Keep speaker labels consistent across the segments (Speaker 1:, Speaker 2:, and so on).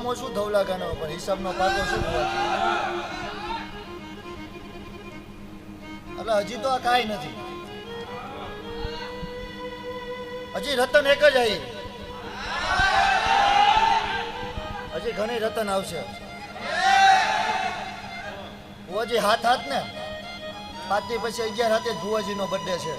Speaker 1: નામો શું ધવલાકાનો પણ હિસાબનો પાકો શું હોવા એટલે હજી તો આ કાંઈ નથી. હજી રતન એક જ આવી, હજી ઘણી રતન આવશે. ભુવાજી હાથ ને 5 થી પછી 11 હાથે ભુવાજી નો બર્થડે છે.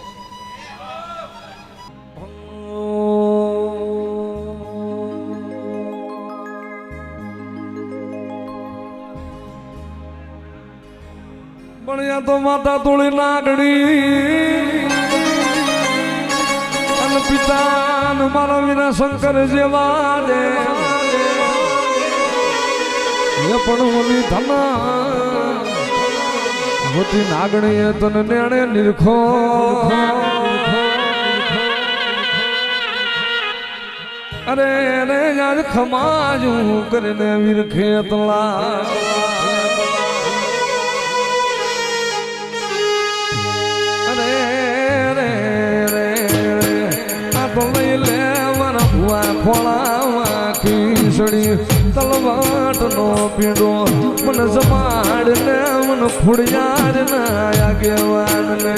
Speaker 2: પણ તો માતા તોડી નાગડી અને પિતા મારા વિના શંકર જેવા દે પણ ઓલી ધના હોતી નાગણીએ તને નેણે નિરખો અરે એને યાદ ખમાજું કરીને વિરખે તલા ખોળામાં ખીસડી તલવાટ નો પીડો મને જમાડ ને મને ખુડિયાર ના આગેવાન ને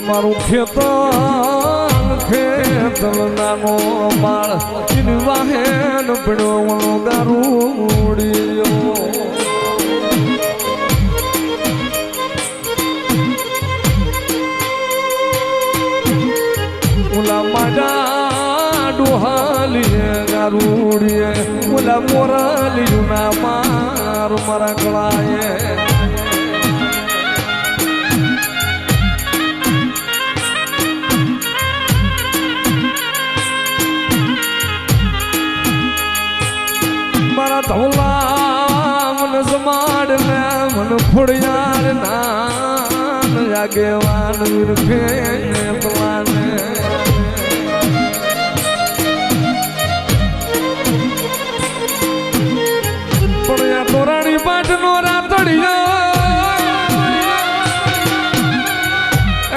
Speaker 2: મારું ખેતલ નાનો બાળ વાહેન પડ્યો ગારૂડિયો ઓલા માડા ડોહાલીએ ગારૂડીએ ઓલા મોરાલિયું ના માર મારા ગળાએ ધવલા મને જમાડ ને મને ખોડિયાર નાન આગેવાન વિરખે પલાને પણ તોરાણી પાટ નો રાતડિયો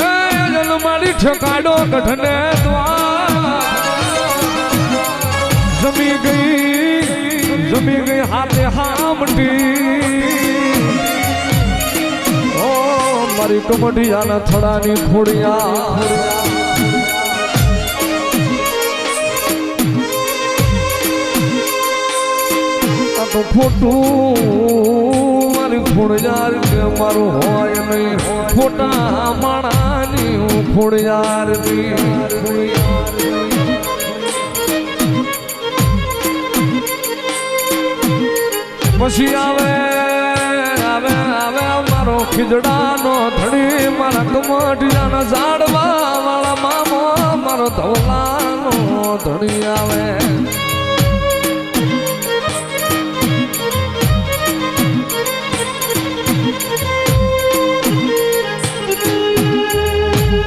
Speaker 2: એ જન્માડી ઠકાડો ગઢને દ્વાર જમી ગઈ હાથે હામટી ઓ મારી કમડિયાના થડાની ખોડિયા આ તો ખોટું મારી ખોડિયાર કે મારું હોય નહીં ખોટા માણાની ખોડિયારની પછી આવે મારો ખીજડાનો ધણી મારા કમઢિયાના ઝાડવા વાળા મામો મારો ધવલાનો ધણી આવે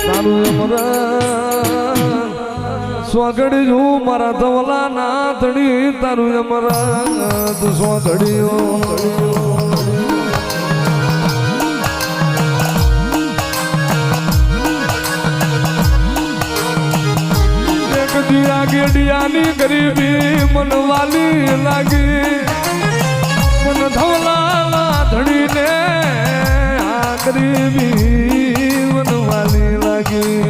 Speaker 2: તારું સ્વગડ્યું મારા ધવલા ના ધણી તારું અમરાત સ્વગડ્યું એક દિયા ગેડિયાની ગરીબી મન વાલી લાગી મન ધવલા ના ધણી ને આ ગરીબી મન વાલી લાગી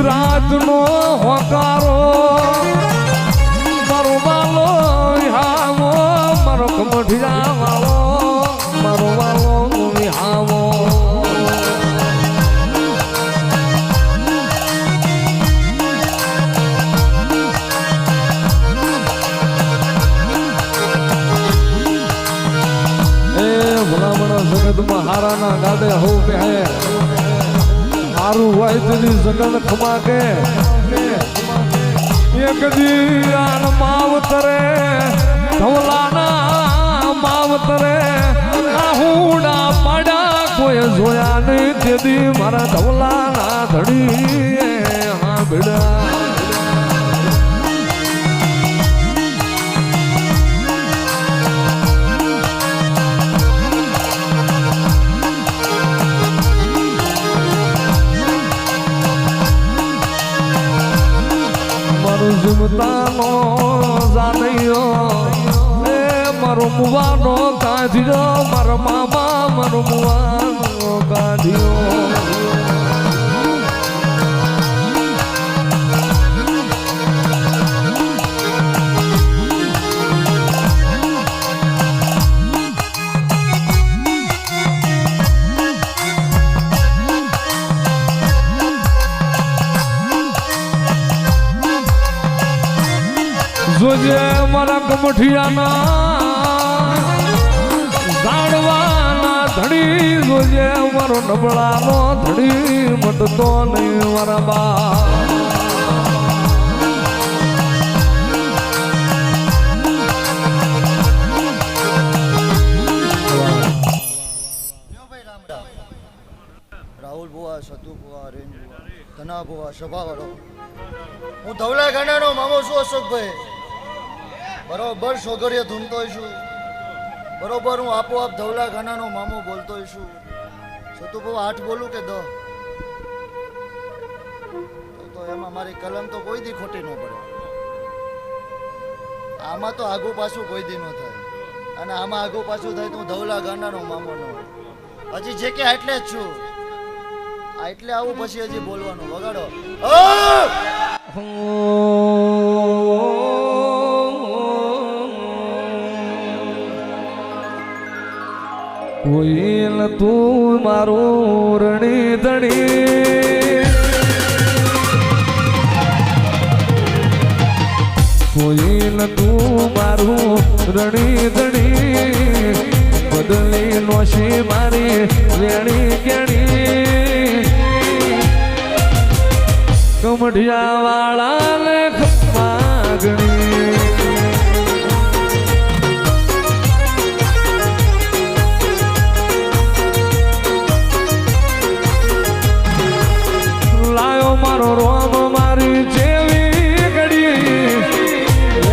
Speaker 2: રાત નો હોકારો હારાના ગાડે હો બેહે હારું હોય તેની સગન ખમા કે એક દી આન માવતરે ધવલાના માવતરે આહુડા પાડા કોઈ જોયા નહીં તેદી મારા ધવલાના ધડી હા બેડા જીમતાનો જાનૈયો એ મારો મુવાનો કાઢ્યો મારા મામા મારો મુવાનો કાઢ્યો જોજે મારા કમઠિયાના ઝાડવાના ધડી જોજે મારો નબળાનો ધડી મટતો નહીં મારા બા
Speaker 1: રાહુલ બુવા સતુ બુવા રેન બુવા ધના બુવા સભાવાળો હું ધવલા ગાંડાનો મામો છું અશોકભાઈ બરોબર સોગરીએ ધૂમતો છું બરોબર હું આપોઆપ ધવલા ગાનાનો મામો બોલતો છું સતુ બહુ 8 બોલું કે 10 તો એમાં મારી કલમ તો કોઈ દી ખોટી ન પડે આમાં તો આગુ પાછું કોઈ દી ન થાય અને આમાં આગુ પાછું થાય તો હું ધવલા ગાંડાનો મામો ન હોય હજી જે કે એટલે જ છું એટલે આવું પછી હજી બોલવાનું વગાડો
Speaker 2: કોઈલ તું મારું રણી ધણી કોઈલ તું મારું રણી ધણી બદલી નોશી મારી વેણી કેણી કમઢિયા વાળા ને માગણી મારો રોમ મારી જેવી ઘડી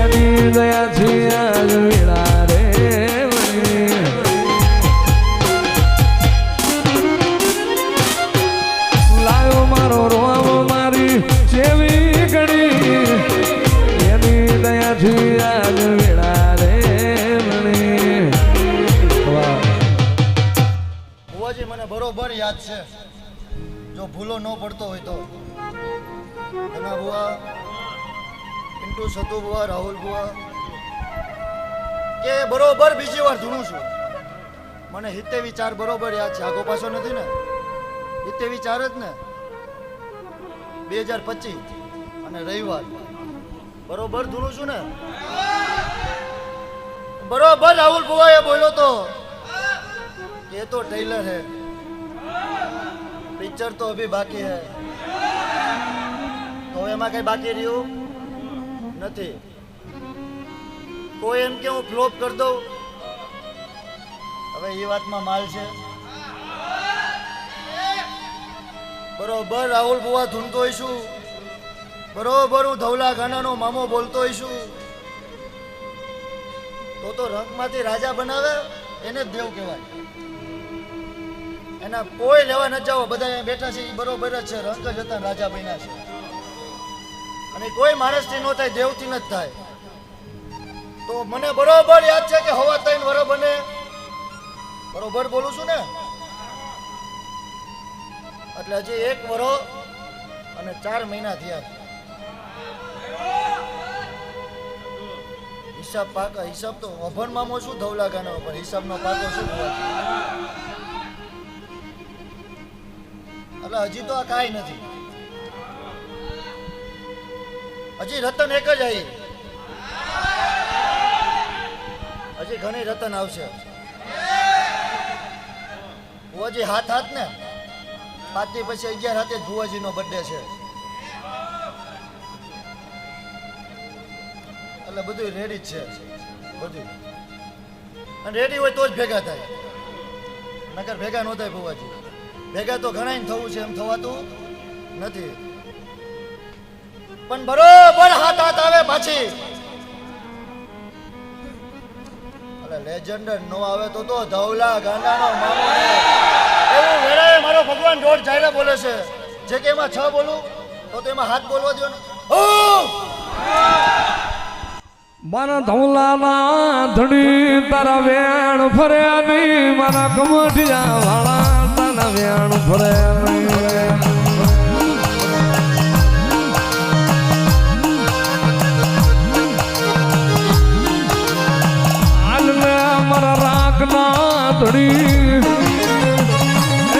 Speaker 2: એની દયાથી આજ વીણા રે લાયો મારો રોમ મારી જેવી ઘડી એની દયાથી આજ વીણા રે
Speaker 1: બુવાજી મને બરોબર યાદ છે જો ભૂલો ન પડતો હોય તો ધના બુઆ પિન્ટુ સતુ બુઆ રાહુલ બુઆ કે બરોબર બીજી વાર ધૂણું છું મને હિતે વિચાર બરોબર યાદ છે આગો પાછો નથી ને હિતે વિચાર જ ને 2025 અને રવિવાર બરોબર ધૂણું છું ને બરોબર રાહુલ બુઆએ બોલ્યો તો ये तो टेलर है पिक्चर तो अभी बाकी है तो એમાં કઈ બાકી રહ્યું નથી કોઈ એમ કે હું ફ્લોપ કરી દઉં હવે એ વાતમાં માલ છે બરોબર રાહુલ બુઆ ધૂનતો હોઈશું બરોબર હું ધવલા ગાનાનો મામો બોલતો હોઈશું તો રંગમાંથી રાજા બનાવે એને જ દેવ કહેવાય એના કોઈ લેવા ન જાઓ બધા બેઠા છે એ બરોબર જ છે રંગ જ હતા રાજા બન્યા છે અને કોઈ માણસથી ન થાય દેવથી ન જ થાય તો મને બરોબર યાદ છે કે હવા 3 વર્ષ બને બરોબર બોલું છું ને એટલે હજી 1 વર્ષ અને 4 મહિના થયા હિસાબ પાકા હિસાબ તો અભણ મામો શું ધવલા ગાનો પર હિસાબનો પાકો શું એટલે હજી તો આ કાંઈ નથી હજી રતન એક જ આવી હજી ઘણી રતન આવશે ભુવાજી હાથ હાથ ને 5 થી પછી 11 હાથે ભુવાજીનો બર્થડે છે, એટલે બધું રેડી જ છે બધું, અને રેડી હોય તો જ ભેગા થાય, નકર ભેગા ન થાય. ભુવાજી ભેગા તો ઘણા થવું છે, એમ થવાતું નથી. પણ બરોબર હાથ હાથ આવે પાછી, એટલે લેજન્ડ નો આવે તો ધવલા ગાંડાનો મામો એવું વેળાએ મારો ભગવાન દોઢ જાયરે બોલે છે. જે કે એમાં 6 બોલું તો એમાં હાથ બોલવા દો ને.
Speaker 2: મારા ધવલાના ધણી તારા વેણ ફર્યા નહીં, મારા કમઠિયા વાળા તારા વેણ ફર્યા નહીં. હાલને મારા રાખના ધણી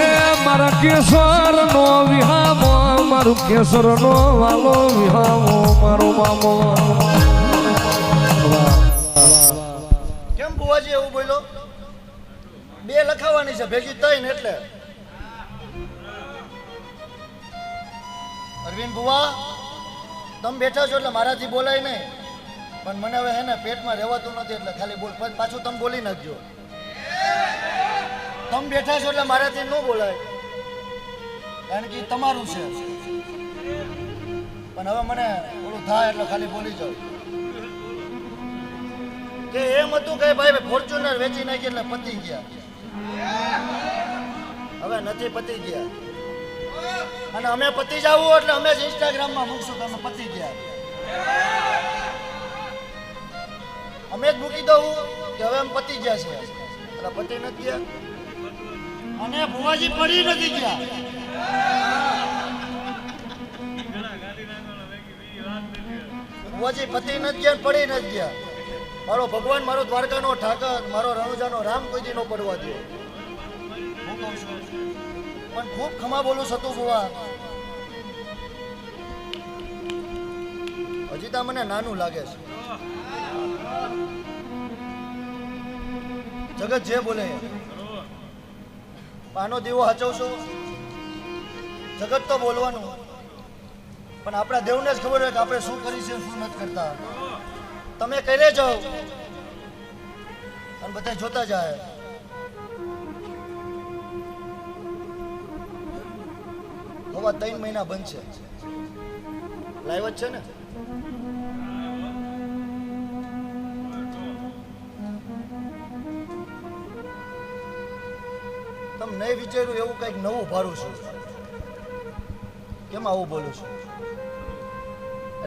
Speaker 2: એ મારા કેસર નો વિહામો, મારું કેસર નો વાલો વિહામો, મારો મામો.
Speaker 1: કેમ ભુવાજી એવું બોલ્યો? 2 લખાવાની છે ભેગી 3, એટલે અરવિંદ ભુવા તમે બેઠા છો એટલે મારાથી બોલાય નહીં, પણ મને હવે હે ને પેટમાં રહેવાતું નથી, એટલે ખાલી બોલ પાછું તમે બોલી નાખજો. તમે બેઠા છો એટલે મારાથી ન બોલાય, કારણ કે તમારું છે. પણ હવે મને ઓલું થાય એટલે ખાલી બોલી જાવ કે એમ હતું કે ભાઈ ફોર્ચ્યુનર વેચી નાખી એટલે પતી ગયા, હવે નથી પતી ગયા, અને અમે પતી જાવું એટલે અમે જ ઇન્સ્ટાગ્રામમાં મૂકશું કે અમે પતી ગયા. અમે જ મૂકી દઉં કે હવે અમે પતી ગયા છે, એટલે પતી નથી ગયા, અને ભુવાજી પડી નથી ગયા. ભુવાજી પતી નથી ગયા, પડી નથી ગયા. મારો ભગવાન, મારો દ્વારકાનો ઠાકર, મારો રણુજાનો રામ કોઈ દી નો પડવા દે. હું કહું છું પણ ખૂબ ખમા બોલું સતુ ભુવા, હજી તો મને નાનું લાગે છે. જગત જે બોલે પાનો દીવો હચવશો, જગત તો બોલવાનું, પણ આપણા દેવને જ ખબર હોય કે આપણે શું કરી છે શું નથી કરતા. તમે કરી જાઓ અને બધા જોતા જાય. હવે 3 મહિના બંધ છે, લાઈવ જ છે ને. તમે નહીં વિચાર્યું એવું કંઈક નવું ભારું છું, કેમ આવું બોલું છું?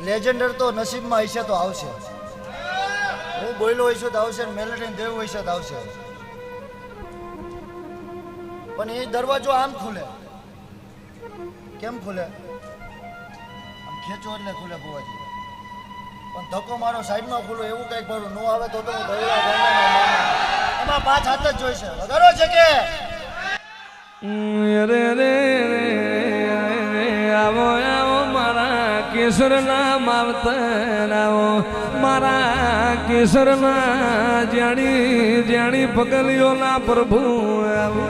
Speaker 1: લેજેન્ડર તો નસીબમાં હશે તો આવશે, હું બોલ્યો હોય છું તો આવશે, મેલેડીને દેવ હોય છે તો આવશે. પણ એ દરવાજો આમ ખુલે, કેમ ખુલે? આમ ખેંચો એટલે ખુલે ભુવાજી. પણ ધક્કો મારો સાઈડમાં ખુલો એવું કંઈક ભરું ન આવે તો હું એમાં 5 હાથ જ જોઈશે. વગાડો છે કે
Speaker 2: રે રે આવો આવો મારા કેસરના માવતર, આવો મારા કેસરના જાણી જાણી પગલીઓના પ્રભુ, આવો.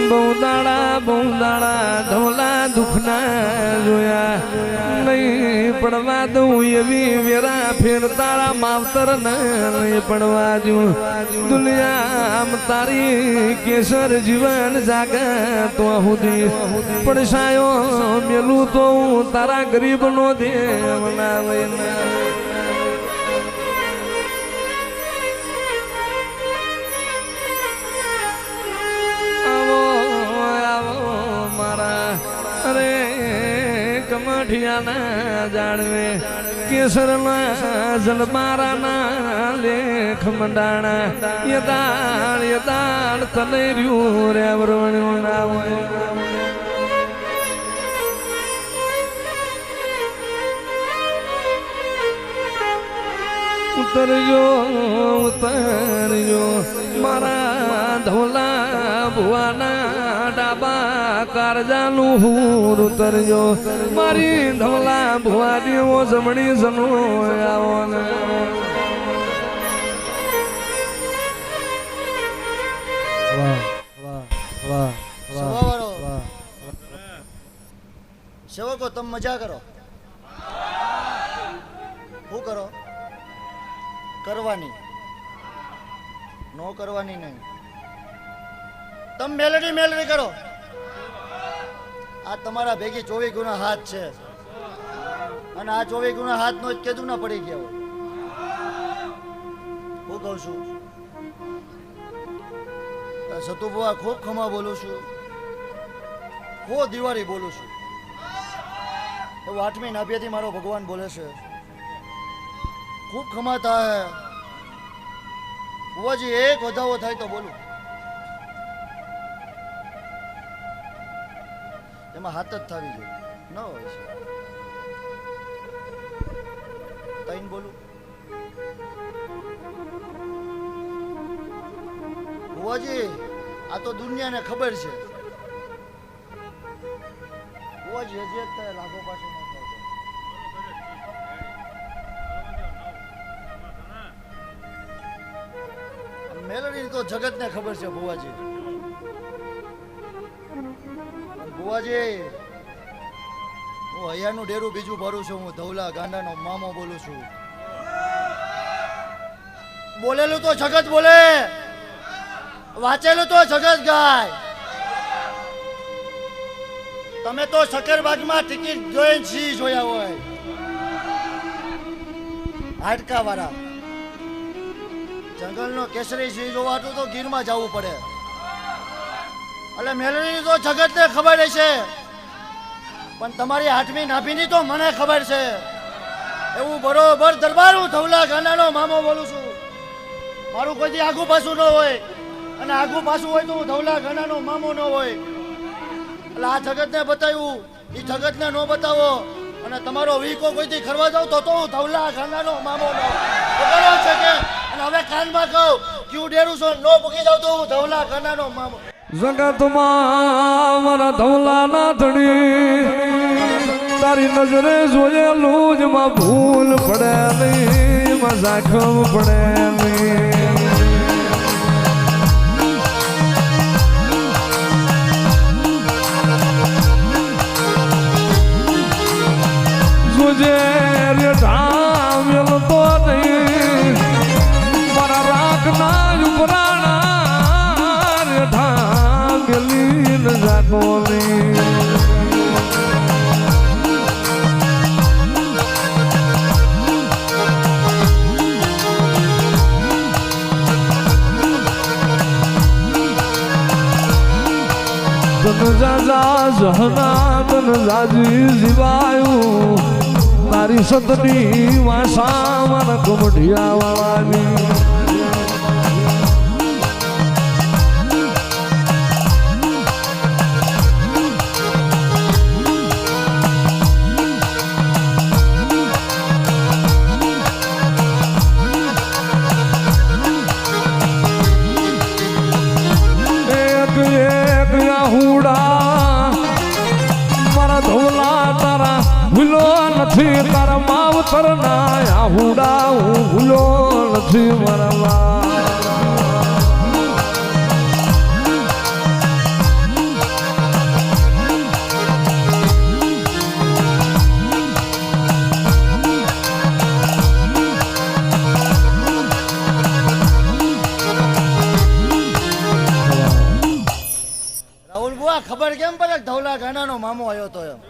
Speaker 2: બહુ દાડા ધોલા દુખના જોયા, નહીં પડવા દઉં એવી વેરા ફેર તારા માવતર નહીં પડવા દઉં. દુનિયા તારી કેસર જીવન જાગે તો સુધી પડસાયો મેલું તો હું તારા ગરીબનો દેવ ના લઈને. કમઠિયાના જાણવે કેસરના જલમારાના લેખ મંડાણા, યદાળ યદાળ તને રહ્યું રે વરણ્યું ના હોય. ઉતરજો ઉતરજો મારા ધોલા ભુવાના બાબા કારજાનું હું ઉતરજો મારી ધવલા ભુવાની ઓ જમણી સનો આવો ને
Speaker 1: સવાવાળો સેવકો તમે મજા કરો શું કરો કરવાની નો કરવાની નહીં તમે મેલડી કરો આ તમારા ભેગી 24 ગુના હાથ છે અને આ 24 ગુના હાથ નો જ કેદું ના પડી ગયા હોય હું કહું છું સતુભુઆ ખૂબ ખમા બોલું છું હો દિવાળી બોલું છું એવું 8મી નાભિયાથી મારો ભગવાન બોલે છે ખૂબ ખમા થાય બુઆજી એક વધાવો થાય તો બોલું એમાં હાથ જ થાવી જોઈએ ન હોય છે તઈને બોલું બુઆજી આ તો દુનિયાને ખબર છે બુઆજી હજી એક થાય લાગો પાછો ન થતો મેલડી તો જગતને ખબર છે બુઆજી બુઆજી હું હૈયાનું ડેરું બીજું ભરું છું હું ધવલા ગાંડાનો મામો બોલું છું બોલેલું તો જગત બોલે વાંચેલું તો જગત ગાય તમે તો શક્કરબાગમાં ટિકિટ જોઈને સિંહ જોયા હોય હાડકા વાળા જંગલનો કેસરી સિંહ જોવા તો ગીરમાં જવું પડે એટલે મેલડીની તો જગતને ખબર છે પણ તમારી 8મી નાભીની તો મને ખબર છે એવું બરોબર દરબાર હું ધવલા ગાંડાનો મામો બોલું છું મારું કોઈ આગુ પાછું ન હોય અને આગુ પાછું હોય તો હું ધવલા ગાંડાનો મામો ન હોય એટલે આ જગતને બતાવ્યું એ જગતને ન બતાવો અને તમારો વીકો કોઈથી ખરવા જાવ તો હું ધવલા ગાંડાનો મામો ન છે કે અને હવે કાનમાં કહું ક્યુ ડેરું છો નો પૂકી જાવ તો હું ધવલા ગાંડાનો મામો
Speaker 2: જગતમાં મારા ધવલા ના ધણી તારી નજરે જોયેલું જ માં ભૂલ પડે નહીં માં સાખમ પડે નહીં જોજે રે ધામ તો નહીં મારા રાખના ઉપરાણા રે ધામ લીન જાગોલી તન જાજા જહના તન જાજી જીવાયું તારી સતની વાસા મારા કમઢિયા વાળાની ભૂલો નથી તારા માવતર ના આહુડા હું ભૂલો નથી મારા
Speaker 1: રાહુલ બુઆ ખબર કેમ પડે ધવલા ગાંડાનો મામો આવ્યો તો એમ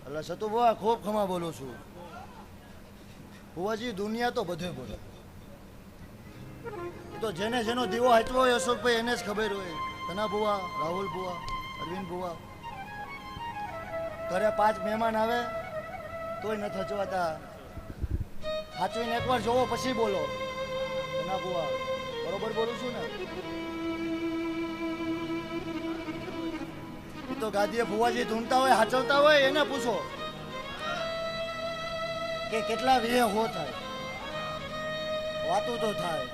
Speaker 1: એટલે સતુ બુઆ ખૂબ ખમા બોલું છું બુઆજી દુનિયા તો બધે બોલે એ તો જેને જેનો દીવો હાચવો હોય અશોકભાઈ એને જ ખબર હોય ધના બુઆ રાહુલ બુઆ અરવિંદ બુઆ ઘરે 5 મહેમાન આવે તોય ન થચવાતા હાચવીને એકવાર જોવો પછી બોલો ધના બુઆ બરોબર બોલું છું ને તો ગાદીએ ફુવાજી ધૂણતા હોય હાચવતા હોય એને પૂછો કે કેટલા વિહે હો થાય વાતું તો થાય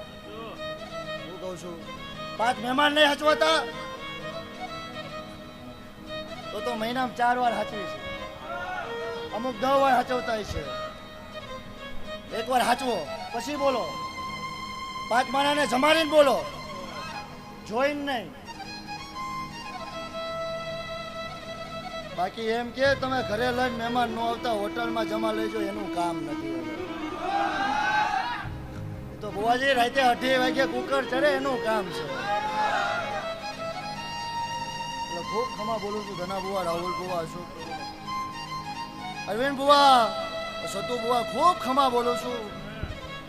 Speaker 1: હું કહું છું 5 મહેમાન નહીં હચવાતા તો મહિનામાં 4 વાર સાચવી છે, અમુક 10 વાર સાચવતા હોય છે. એકવાર સાચવો પછી બોલો, 5 માણાને જમાડીને બોલો, જોઈને નહીં. બાકી એમ કે તમે ઘરે લઈને મહેમાન ન આવતા હોટલમાં જમા લેજો એનું કામ નથી. એ તો બુવાજી રાતે 2:30 વાગે કુકર ચડે એનું કામ છે. એટલે ખૂબ ખમા બોલું છું ધના બુવા, રાહુલ બુવા, અશોક, અરવિંદ બુવા, સતુ બુવા, ખૂબ ખમા બોલું છું.